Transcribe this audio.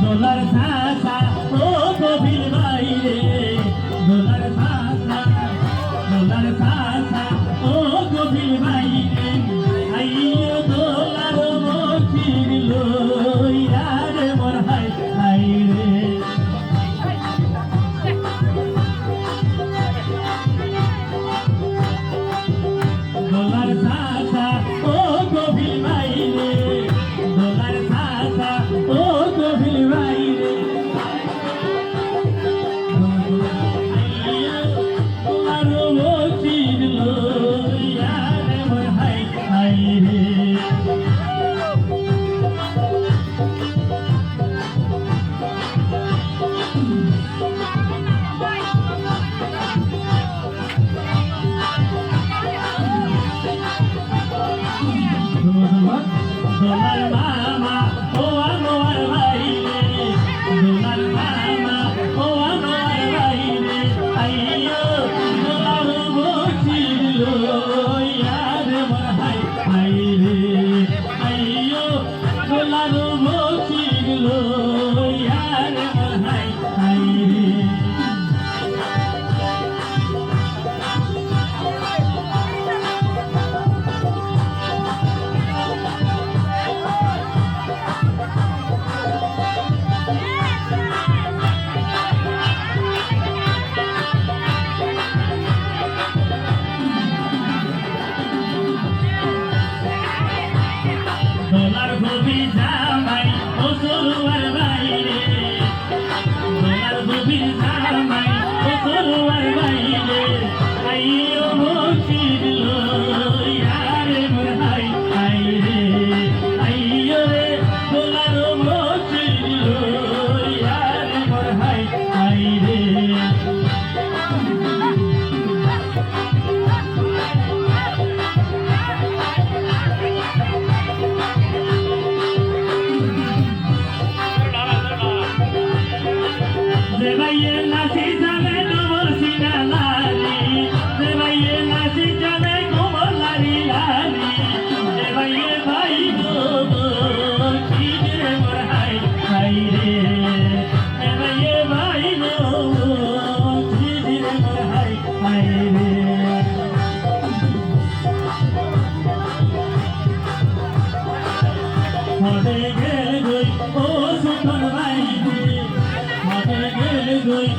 দোলার ছাতা ও গভীর বাইরে দোলার ছাতা ও গভীর বাইরে আইও দোলার মচির লইয়া রে মোর হাই হাই রে দোলার ছাতা ও গভীর বাইরে দোলার ছাতা ও গভীর বাইরে দোলার মচির লইয়া রে মোর হাই হাই রে দোলার মামা ও আমার বাইরে দোলার মামা ও আমার বাইরে আইও দোলার মচির লইয়া রে মোর হাই হাই রে আইও দোলার মচির লইয়া রে মোর হাই হাই রে দোলার গভীর জামাই ও সরুয়ার বাইরে দোলার গভীর জামাই ও সরুয়ার বাইরে আইও মচির লইয়া রে মোর হাই হাই রে আইও রে দোলার মচির লইয়া রে মোর হাই হাই রে দেবাইয়ে নাচি যাবে তোমার সিনা লালি দেবাইয়ে নাচি যাবে তোমার লালি লালি দেবাইয়ে ভাই গোবর কি রে মোর হাই হাই রে দেবাইয়ে ভাই গোবর কি রে মোর হাই হাই রে হবে গে গই ও সুতন বাইরে হবে গে গই